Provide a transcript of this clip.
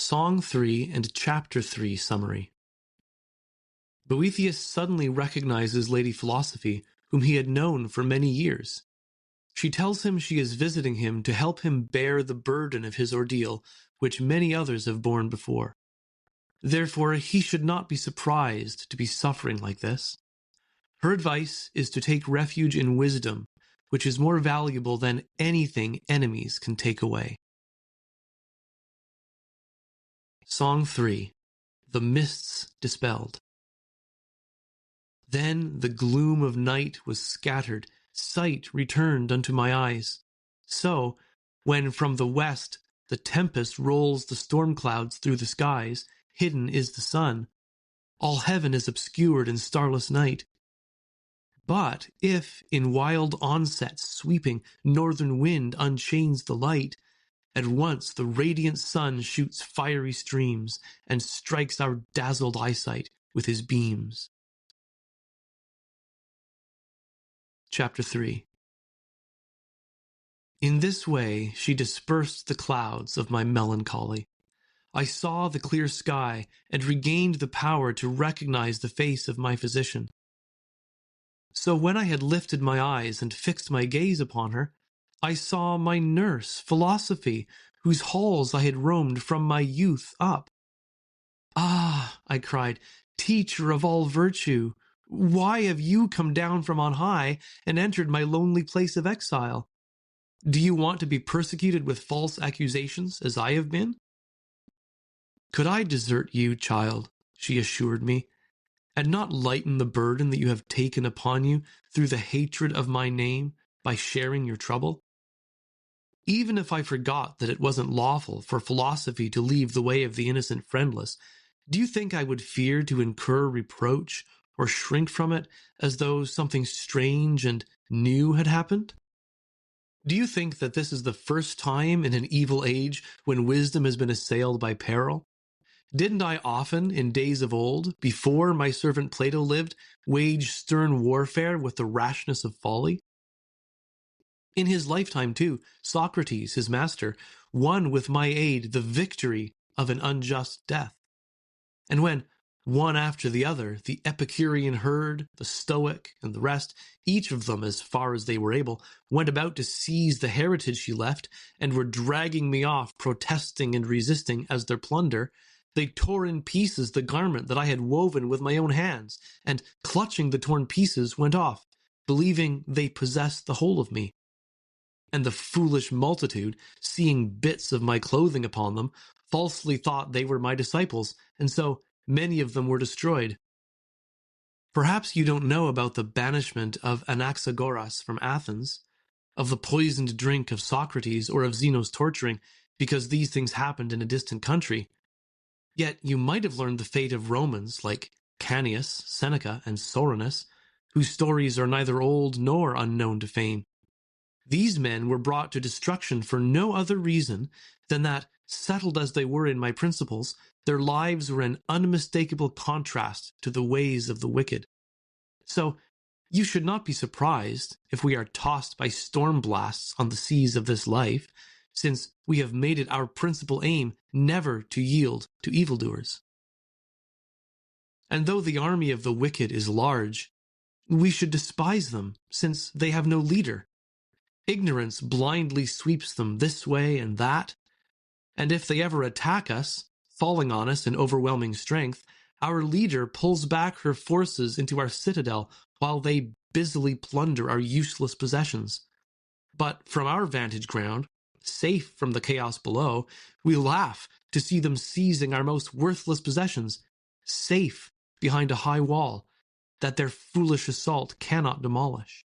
Song 3 and Chapter 3 Summary. Boethius suddenly recognizes Lady Philosophy, whom he had known for many years. She tells him she is visiting him to help him bear the burden of his ordeal, which many others have borne before. Therefore, he should not be surprised to be suffering like this. Her advice is to take refuge in wisdom, which is more valuable than anything enemies can take away. Song 3. The Mists Dispelled. Then the gloom of night was scattered, sight returned unto my eyes. So, when from the west the tempest rolls the storm clouds through the skies, hidden is the sun. All heaven is obscured in starless night. But if, in wild onsets sweeping, northern wind unchains the light, at once the radiant sun shoots fiery streams, and strikes our dazzled eyesight with his beams. Chapter 3. In this way she dispersed the clouds of my melancholy. I saw the clear sky, and regained the power to recognize the face of my physician. So when I had lifted my eyes and fixed my gaze upon her, I saw my nurse, Philosophy, whose halls I had roamed from my youth up. "Ah," I cried, "teacher of all virtue, why have you come down from on high and entered my lonely place of exile? Do you want to be persecuted with false accusations, as I have been?" "Could I desert you, child," she assured me, "and not lighten the burden that you have taken upon you through the hatred of my name by sharing your trouble? Even if I forgot that it wasn't lawful for philosophy to leave the way of the innocent friendless, do you think I would fear to incur reproach or shrink from it as though something strange and new had happened? Do you think that this is the first time in an evil age when wisdom has been assailed by peril? Didn't I often, in days of old, before my servant Plato lived, wage stern warfare with the rashness of folly? In his lifetime, too, Socrates, his master, won with my aid the victory of an unjust death. And when, one after the other, the Epicurean herd, the Stoic, and the rest, each of them as far as they were able, went about to seize the heritage he left, and were dragging me off, protesting and resisting as their plunder, they tore in pieces the garment that I had woven with my own hands, and, clutching the torn pieces, went off, believing they possessed the whole of me. And the foolish multitude, seeing bits of my clothing upon them, falsely thought they were my disciples, and so many of them were destroyed. Perhaps you don't know about the banishment of Anaxagoras from Athens, of the poisoned drink of Socrates, or of Zeno's torturing, because these things happened in a distant country. Yet you might have learned the fate of Romans like Canius, Seneca, and Soranus, whose stories are neither old nor unknown to fame. These men were brought to destruction for no other reason than that, settled as they were in my principles, their lives were an unmistakable contrast to the ways of the wicked. So, you should not be surprised if we are tossed by storm blasts on the seas of this life, since we have made it our principal aim never to yield to evildoers. And though the army of the wicked is large, we should despise them, since they have no leader. Ignorance blindly sweeps them this way and that, and if they ever attack us, falling on us in overwhelming strength, our leader pulls back her forces into our citadel while they busily plunder our useless possessions. But from our vantage ground, safe from the chaos below, we laugh to see them seizing our most worthless possessions, safe behind a high wall that their foolish assault cannot demolish.